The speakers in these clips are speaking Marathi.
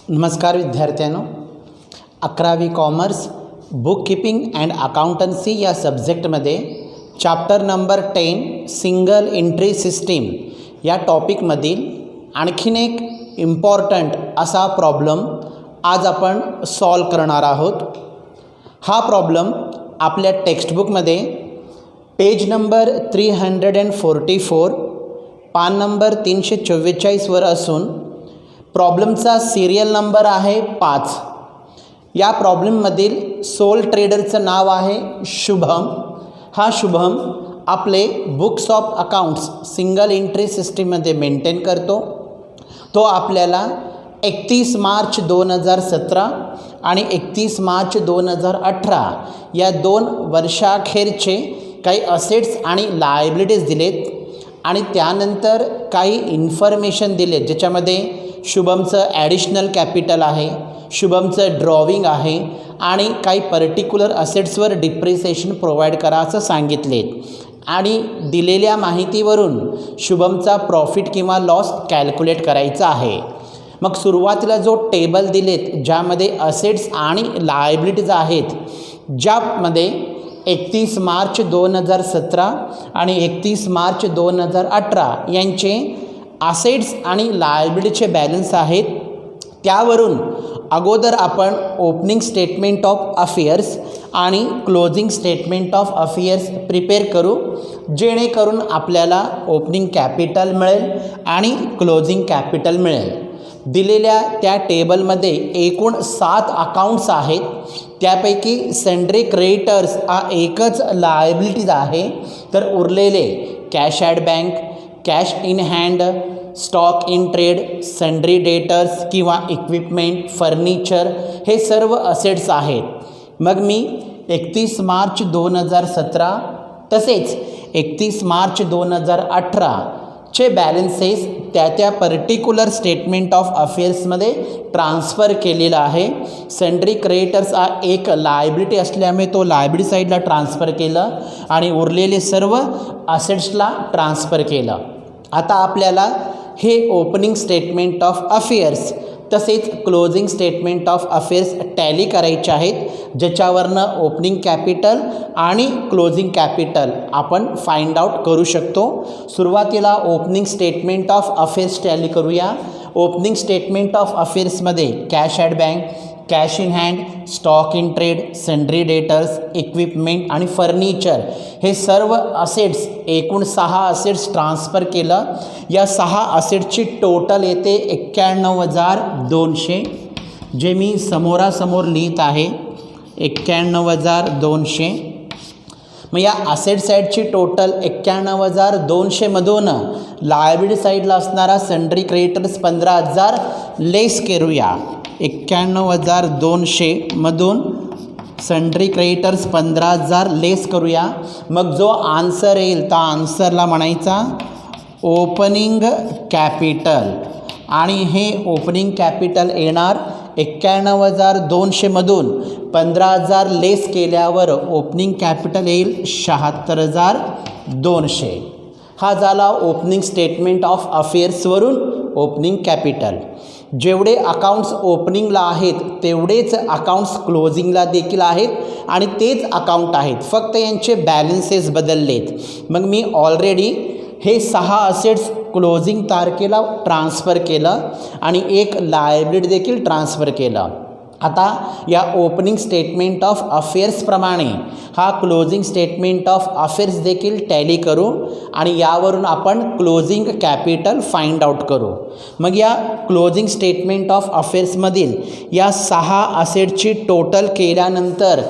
नमस्कार विद्यार्थ्यांनो, 11वी commerce book keeping and accountancy या सब्जेक्टमध्ये chapter number 10 single entry system या टॉपिकमधील आणखीन एक इम्पॉर्टंट असा प्रॉब्लेम आज आपण सॉल्व करणार आहोत। हा प्रॉब्लेम आपल्या टेक्स्टबुकमध्ये पेज नंबर 344 पान नंबर 344 वर असून प्रॉब्लेमचा सिरियल नंबर आहे 5। या प्रॉब्लेममधील सोल ट्रेडरचं नाव आहे शुभम। हा शुभम आपले books of accounts single entry सिस्टीममध्ये मेंटेन करतो। तो आपल्याला 31 मार्च 2017 आणि 31 मार्च 2018 या 2 वर्षाखेरचे काही असेट्स आणि लायबिलिटीज दिलेत आणि त्यानंतर काही इन्फॉर्मेशन दिलेत, ज्याच्यामध्ये शुभमचं ॲडिशनल कॅपिटल आहे, शुभमचं ड्रॉविंग आहे आणि काही पर्टिक्युलर असेट्सवर डिप्रिसिएशन प्रोव्हाइड करा असं सांगितले आणि दिलेल्या माहितीवरून शुभमचा प्रॉफिट किंवा लॉस कॅल्क्युलेट करायचा आहे। मग सुरुवातीला जो टेबल दिलेत ज्यामध्ये असेट्स आणि लायबिलिटीज आहेत, ज्यामध्ये 31 मार्च 2017 आणि 31 मार्च 2018 यांचे असेट्स आणि लायबिलिटीचे बॅलन्स आहेत, त्यावरून अगोदर आपण ओपनिंग स्टेटमेंट ऑफ अफेअर्स आणि closing statement of affairs prepare करू, जेणेकरून आपल्याला ओपनिंग कॅपिटल मिळेल आणि क्लोजिंग कॅपिटल मिळेल। दिलेल्या त्या टेबलमध्ये एकूण 7 अकाउंट्स आहेत, त्यापैकी सन्ड्री क्रेडिटर्स हा एकच लायबिलिटीज आहे, तर उरलेले cash at bank, cash in hand, stock in trade, sundry debtors किंवा इक्विपमेंट, फर्निचर हे सर्व असेट्स आहेत। मग मी 31 मार्च 2017 तसेच 31 मार्च 2018 चे बॅलन्सेस त्या पर्टिक्युलर स्टेटमेंट ऑफ अफेअर्समध्ये ट्रान्सफर केलेला आहे। सन्ड्री क्रेडिटर्स हा एक लायबिलिटी असल्यामुळे तो लायबिलिटी साईडला ट्रान्सफर केलं आणि उरलेले सर्व असेट्सला ट्रान्सफर केलं। आता आपल्याला हे ओपनिंग स्टेटमेंट ऑफ अफेअर्स तसेच closing statement of affairs tally करायचे आहेत, ज्याच्यावरनं ओपनिंग कॅपिटल आणि क्लोजिंग कॅपिटल आपण फाइंड आउट करू शकतो। सुरुवातीला opening statement of affairs tally करूया। ओपनिंग स्टेटमेंट ऑफ अफेअर्समध्ये cash at bank, cash in hand, stock in trade, sundry debtors, equipment आणि फर्निचर हे सर्व असेट्स एकूण 6 असेट्स ट्रान्सफर केलं। या 6 असेट्सची टोटल येते 91,200, जे मी समोरासमोर लिहित आहे 91,200। मग या असेट साईडची टोटल 91,200 मधून लायबिलिटी साईडला असणारा सन्ड्री क्रेडिटर्स 15,000 लेस करूया। 91,200 मधून सन्ड्री क्रेडिटर्स 15,000 लेस करूया। मग जो आन्सर येईल त्या आन्सरला म्हणायचा ओपनिंग कॅपिटल आणि हे ओपनिंग कॅपिटल येणार 91,200 मधून 15,000 लेस केल्यावर ओपनिंग कॅपिटल येईल 76,200। हा झाला ओपनिंग स्टेटमेंट ऑफ अफेअर्सवरून ओपनिंग कॅपिटल। जेवढे अकाउंट्स ओपनिंगला आहेत तेवढेच अकाउंट्स क्लोजिंगला देखील आहेत आणि तेच अकाउंट आहेत, फक्त यांचे बॅलन्सेस बदललेत। मग मी ऑलरेडी हे 6 असेट्स क्लोजिंग तारखेला ट्रान्सफर केलं आणि एक लायबिलिटी देखील ट्रान्सफर केलं। आता या ओपनिंग स्टेटमेंट ऑफ अफेअर्सप्रमाणे हा क्लोजिंग स्टेटमेंट ऑफ अफेअर्स देखील टॅली करू आणि यावरून आपण क्लोजिंग कॅपिटल फाइंड आउट करू। मग या क्लोजिंग स्टेटमेंट ऑफ अफेअर्समधील या 6 असेटची टोटल केल्यानंतर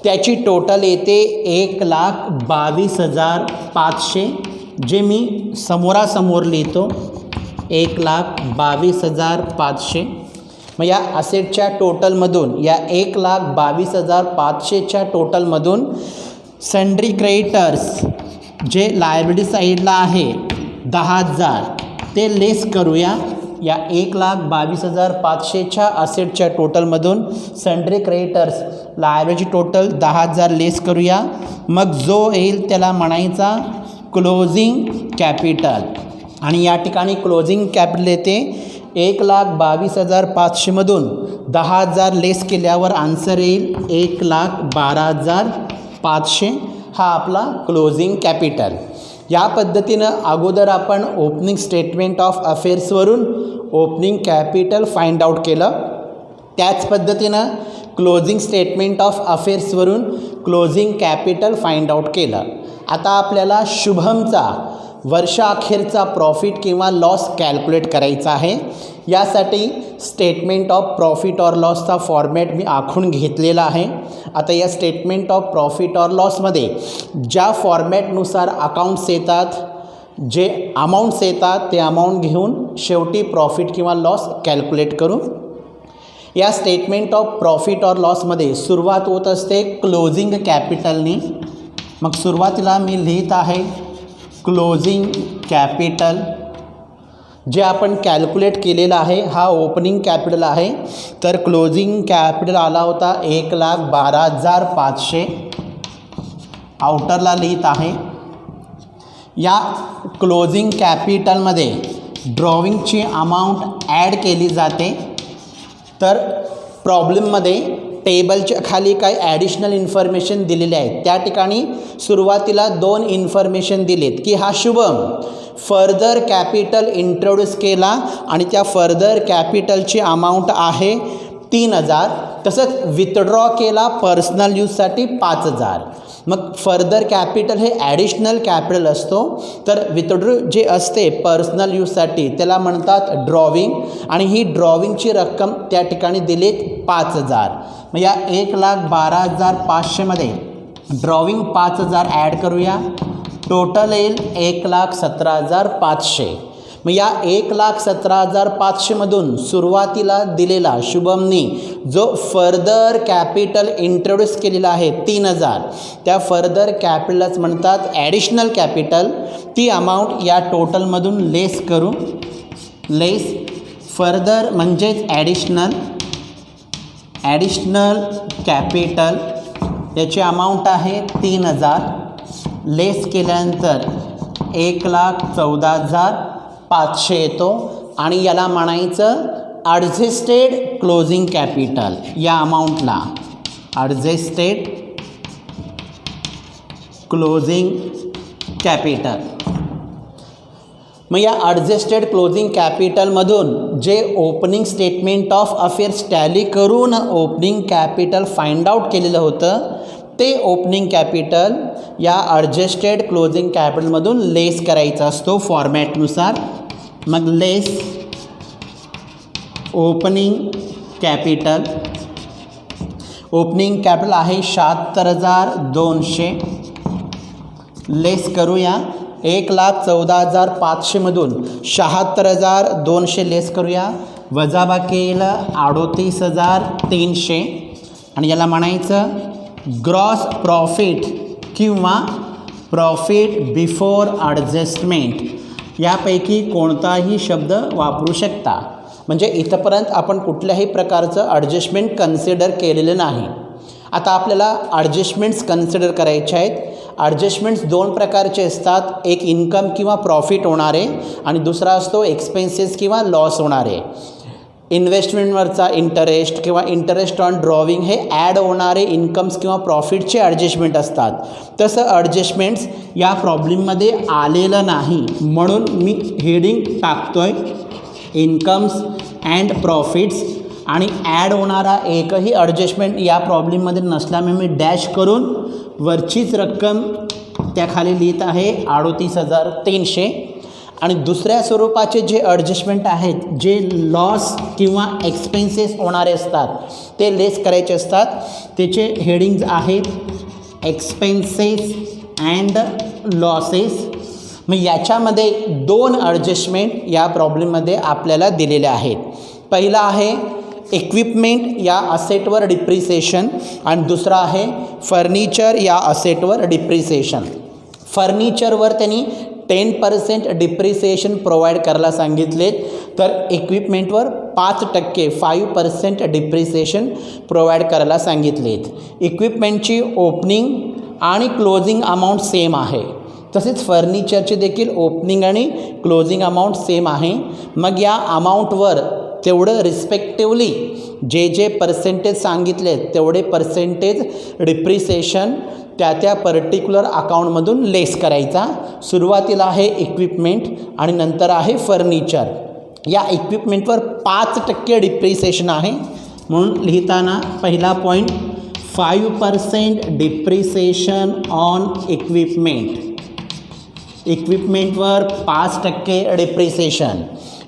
त्याची टोटल येते 1,22,500, जे मी समोरासमोर लिहितो 1,22,500। मग या असेटच्या टोटलमधून या 1,22,500च्या टोटलमधून सन्ड्री क्रेडिटर्स जे लायबिलिटी साईडला आहे 10,000 ते लेस करूया। या 1,22,500च्या असेटच्या टोटलमधून सन्ड्री क्रेडिटर्स लायबिलिटी टोटल 10,000 लेस करूया। मग जो येईल त्याला म्हणायचा क्लोजिंग कॅपिटल आणि या ठिकाणी क्लोजिंग कॅपिटल येते 1,22,500मधून 10,000 लेस केल्यावर आन्सर येईल 1,12,500. हा आपला क्लोजिंग कॅपिटल. या पद्धतीनं अगोदर आपण ओपनिंग स्टेटमेंट ऑफ अफेअर्सवरून ओपनिंग कॅपिटल फाइंड आउट केलं. त्याच पद्धतीनं क्लोजिंग स्टेटमेंट ऑफ अफेअर्सवरून क्लोजिंग कॅपिटल फाइंड आउट केलं. आता आपल्याला शुभमचा वर्षाअखेरचा प्रॉफिट किंवा लॉस कॅल्क्युलेट करायचा आहे. यासाठी स्टेटमेंट ऑफ प्रॉफिट ऑर लॉसचा फॉर्मॅट मी आखून घेतलेला आहे. आता या स्टेटमेंट ऑफ प्रॉफिट ऑर लॉसमध्ये ज्या फॉर्मॅटनुसार अकाउंट्स येतात, जे अमाऊंट्स येतात ते अमाऊंट घेऊन शेवटी प्रॉफिट किंवा लॉस कॅल्क्युलेट करू. या स्टेटमेंट ऑफ प्रॉफिट ऑर लॉसमध्ये सुरुवात होत असते क्लोजिंग कॅपिटलनी. मग सुरुवातीला मी लिहित आहे क्लोजिंग कॅपिटल. जे आपण कॅल्क्युलेट केलेलं आहे हा ओपनिंग कॅपिटल आहे. तर क्लोजिंग कॅपिटल आला होता 1,12,500. आउटरला लिहित आहे. या क्लोजिंग कॅपिटलमध्ये ड्रॉविंगची अमाऊंट ॲड केली जाते. तर प्रॉब्लेममध्ये टेबलच्या खाली काही ॲडिशनल इन्फॉर्मेशन दिलेले आहेत. त्या ठिकाणी सुरुवातीला 2 इन्फॉर्मेशन दिलेत की हा शुभम फर्दर कॅपिटल इंट्रोड्यूस केला आणि त्या फर्दर कॅपिटलची अमाऊंट आहे 3,000. तसंच विथड्रॉ केला पर्सनल यूजसाठी 5,000. मग फर्दर कॅपिटल हे ॲडिशनल कॅपिटल असतो. तर विथड्रॉ जे असते पर्सनल यूजसाठी त्याला म्हणतात ड्रॉविंग. आणि ही ड्रॉविंगची रक्कम त्या ठिकाणी दिलीत 5,000. मग या 1,12,500मध्ये ड्रॉविंग 5,000 ॲड करूया. टोटल येईल 1,17,500. मग या 1,17,500मधून सुरुवातीला दिलेला शुभमनी जो फर्दर कॅपिटल इंट्रोड्यूस केलेला आहे 3,000, त्या फर्दर कॅपिटलच म्हणतात ॲडिशनल कॅपिटल. ती अमाऊंट या टोटलमधून लेस करू. लेस फर्दर म्हणजेच ॲडिशनल कॅपिटल याची अमाऊंट आहे 3,000. लेस केल्यानंतर 1,14,500 येतो आणि याला म्हणायचं ॲडजस्टेड क्लोजिंग कॅपिटल. या अमाऊंटला ॲडजस्टेड क्लोजिंग कॅपिटल. मग या ॲडजस्टेड क्लोजिंग कॅपिटलमधून जे opening statement of affairs tally करून ओपनिंग कॅपिटल फाइंड आउट केलेलं होतं ते ओपनिंग कॅपिटल या ॲडजस्टेड क्लोजिंग कॅपिटलमधून लेस करायचा असतो फॉर्मॅटनुसार. मग लेस ओपनिंग कॅपिटल. ओपनिंग कॅपिटल आहे 76,200. लेस करूया 1,14,500मधून 76,200 लेस करूया. वजाबाकीला 38,300 आणि याला म्हणायचं ग्रॉस प्रॉफिट किंवा प्रॉफिट बिफोर ॲडजस्टमेंट. यापैकी कोणताही शब्द वापरू शकता. म्हणजे इथंपर्यंत आपण कुठल्याही प्रकारचं ॲडजस्टमेंट कन्सिडर केलेलं नाही. आता आपल्याला ॲडजस्टमेंट्स कन्सिडर करायचे आहेत. ॲडजस्टमेंट्स 2 प्रकारचे असतात. एक इन्कम किंवा प्रॉफिट होणारे आणि दुसरा असतो एक्सपेन्सेस किंवा लॉस होणारे. इन्व्हेस्टमेंटवरचा इंटरेस्ट किंवा इंटरेस्ट ऑन ड्रॉविंग हे ॲड होणारे इन्कम्स किंवा प्रॉफिटचे ॲडजस्टमेंट असतात. तसं ॲडजस्टमेंट्स या प्रॉब्लेममध्ये आलेलं नाही म्हणून मी हेडिंग टाकतो आहे इन्कम्स अँड प्रॉफिट्स. आणि ॲड होणारा एकही ॲडजस्टमेंट या प्रॉब्लेममध्ये नसल्यामुळे मी डॅश करून वरचीच रक्कम त्याखाली लिहित आहे 38,300. आणि दुसऱ्या स्वरूपाचे जे ॲडजस्टमेंट आहेत जे लॉस किंवा एक्सपेन्सेस होणारे असतात ते लेस करायचे असतात. त्याचे हेडिंग्ज आहेत एक्सपेन्सेस अँड लॉसेस. मग याच्यामध्ये 2 ॲडजस्टमेंट या प्रॉब्लेममध्ये आपल्याला दिलेले आहेत. पहिला आहे इक्विपमेंट या असेटवर डिप्रिसिएशन आणि दुसरा आहे फर्निचर या असेटवर डिप्रिसिएशन. फर्निचरवर त्यांनी 10% डिप्रिसिएशन प्रोव्हाइड करायला सांगितलेत. तर इक्विपमेंटवर 5% 5% डिप्रिसिएशन प्रोव्हाइड करायला सांगितलेत. इक्विपमेंटची ओपनिंग आणि क्लोजिंग अमाऊंट सेम आहे. तसेच फर्निचरचे देखील ओपनिंग आणि क्लोजिंग अमाऊंट सेम आहे. मग या अमाऊंटवर तेवढं रिस्पेक्टिवली जे जे पर्सेंटेज सांगितले तेवढे पर्सेंटेज डिप्रिसिएशन त्या पर्टिक्युलर अकाउंटमधून लेस करायचा. सुरुवातीला आहे इक्विपमेंट आणि नंतर आहे फर्निचर. या इक्विपमेंटवर 5% डिप्रिसिएशन आहे, म्हणून लिहिताना पहिला पॉईंट 5% डिप्रिसिएशन ऑन इक्विपमेंट. इक्विपमेंटवर 5% डिप्रिसिएशन.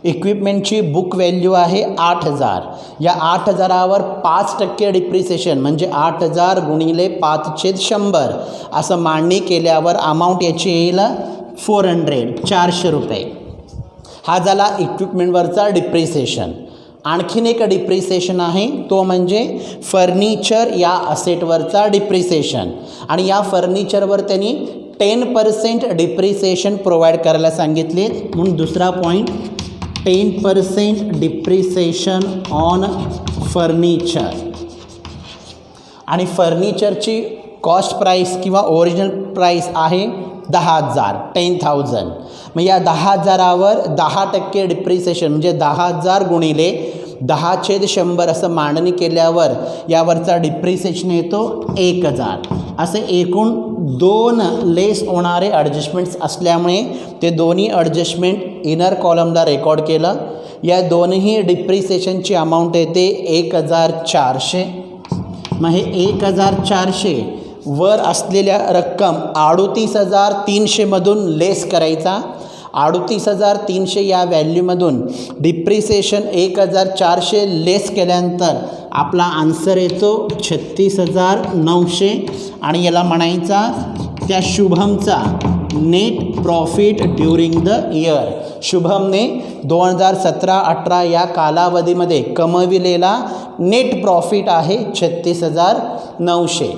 इक्विपमेंटची बुक व्हॅल्यू आहे 8,000. या 8,000वर 5% डिप्रिसिएशन म्हणजे 8,000 गुणिले 5/100 असं मांडणी केल्यावर अमाऊंट याची येईल 400 रुपये. हा झाला इक्विपमेंटवरचा डिप्रिसिएशन. आणखीन एक डिप्रिसिएशन आहे तो म्हणजे फर्निचर या असेटवरचा डिप्रिसिएशन. आणि या फर्निचरवर त्यांनी 10% डिप्रिसिएशन प्रोव्हाइड करायला सांगितले, म्हणून दुसरा पॉईंट 10% डिप्रिसिएशन ऑन फर्निचर. आणि फर्निचरची कॉस्ट प्राईस किंवा ओरिजिनल प्राईस आहे 10,000. मग या 10,000वर 10% डिप्रिसिएशन म्हणजे 10,000 गुणिले 10/100 असं मांडणी केल्यावर यावरचा डिप्रिसिएशन येतो 1,000. असे एकूण 2 लेस होणारे ॲडजस्टमेंट्स असल्यामुळे ते दोन्ही ॲडजस्टमेंट इनर कॉलमला रेकॉर्ड केलं. या दोन्ही डिप्रिसिएशनची अमाऊंट येते 1,400. मग हे 1,400 वर असलेल्या रक्कम 38,300मधून लेस करायचा. 38,300 या व्हॅल्यूमधून डिप्रिसिएशन 1,400 लेस केल्यानंतर आपला आन्सर येतो 36,900. आणि याला म्हणायचा त्या शुभमचा net profit during the year. शुभमने 2017-18 या कालावधीमध्ये कमविलेला नेट प्रॉफिट आहे 36,900.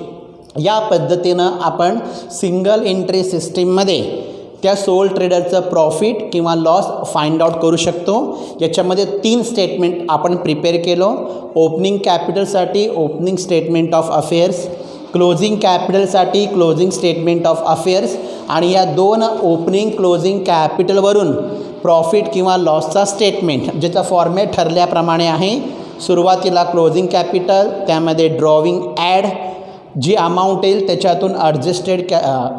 या पद्धतीनं आपण सिंगल एंट्री सिस्टीममध्ये त्या सोल ट्रेडरचं प्रॉफिट किंवा लॉस फाइंड आउट करू शकतो. याच्यामध्ये 3 स्टेटमेंट आपण प्रिपेअर केलो. ओपनिंग कॅपिटलसाठी opening statement of affairs, closing कॅपिटलसाठी क्लोजिंग स्टेटमेंट ऑफ अफेअर्स. आणि या 2 ओपनिंग क्लोजिंग कॅपिटलवरून प्रॉफिट किंवा लॉसचा स्टेटमेंट ज्याचा फॉर्मॅट ठरल्याप्रमाणे आहे. सुरुवातीला क्लोजिंग कॅपिटल, त्यामध्ये ड्रॉविंग ॲड, जी अमाऊंट येईल त्याच्यातून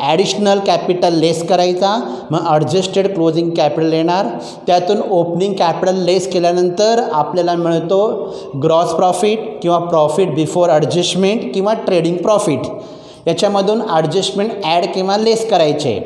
ॲडिशनल कॅपिटल लेस करायचा. मग ॲडजस्टेड क्लोजिंग कॅपिटल येणार. त्यातून ओपनिंग कॅपिटल लेस केल्यानंतर आपल्याला मिळतो ग्रॉस प्रॉफिट किंवा प्रॉफिट बिफोर ॲडजस्टमेंट किंवा ट्रेडिंग प्रॉफिट. याच्यामधून ॲडजस्टमेंट ॲड किंवा लेस करायचे.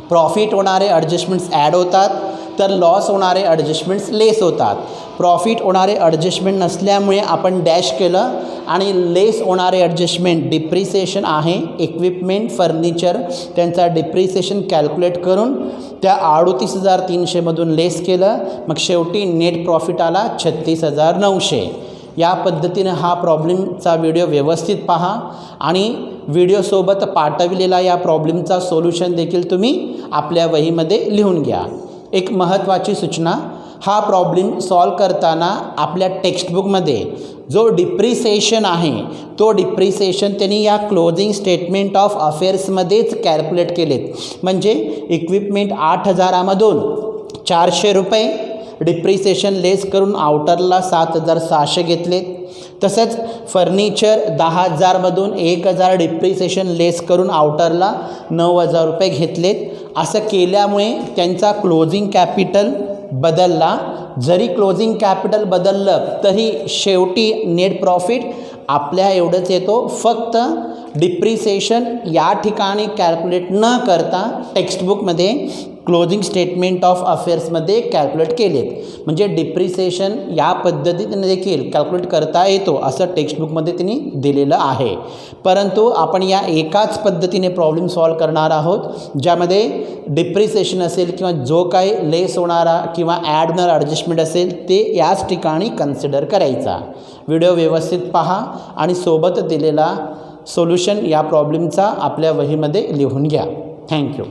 प्रॉफिट होणारे ॲडजस्टमेंट्स ॲड होतात तर लॉस होणारे ॲडजस्टमेंट्स लेस होतात. प्रॉफिट होणारे ॲडजस्टमेंट नसल्यामुळे आपण डॅश केलं. आणि लेस होणारे ॲडजस्टमेंट डिप्रिसिएशन आहे. इक्विपमेंट, फर्निचर त्यांचा डिप्रिसिएशन कॅल्क्युलेट करून त्या 38,300मधून लेस केलं. मग शेवटी नेट प्रॉफिट आला 36,900. या पद्धतीने हा प्रॉब्लेमचा व्हिडिओ व्यवस्थित पहा आणि व्हिडिओसोबत पाठविलेला या प्रॉब्लेमचा सोल्युशन देखील तुम्ही आपल्या वहीमध्ये लिहून घ्या. एक महत्त्वाची सूचना, हा प्रॉब्लेम सॉल्व करताना आपल्या टेक्स्टबुकमध्ये जो डिप्रिसिएशन आहे तो डिप्रिसिएशन त्यांनी या क्लोजिंग स्टेटमेंट ऑफ अफेअर्समध्येच कॅल्क्युलेट केलेत. म्हणजे इक्विपमेंट 8,000मधून 400 रुपये डिप्रिसिएशन लेस करून आउटरला 7,600 घेतले. तसंच फर्निचर 10,000मधून 1,000 डिप्रिसिएशन लेस करून आउटरला 9,000 रुपये घेतलेत. असं केल्यामुळे त्यांचा क्लोजिंग कॅपिटल बदलला. जरी क्लोजिंग कॅपिटल बदललं तरी शेवटी नेट प्रॉफिट आपल्या एवढंच येतो. फक्त डिप्रिसिएशन या ठिकाणी कॅल्क्युलेट न करता टेक्स्टबुकमध्ये क्लोजिंग स्टेटमेंट ऑफ अफेअर्समध्ये कॅल्क्युलेट केलेत. म्हणजे डिप्रिसिएशन या पद्धतीने देखील कॅल्क्युलेट करता येतो असं टेक्स्टबुकमध्ये त्यांनी दिलेलं आहे. परंतु आपण या एकाच पद्धतीने प्रॉब्लेम सॉल्व करणार आहोत ज्यामध्ये डिप्रिसिएशन असेल किंवा जो काही लेस होणारा किंवा ॲड होणारा ॲडजस्टमेंट असेल ते याच ठिकाणी कन्सिडर करायचा. व्हिडिओ व्यवस्थित पहा आणि सोबत दिलेला सोल्युशन या प्रॉब्लेमचा आपल्या वहीमध्ये लिहून घ्या. थँक्यू.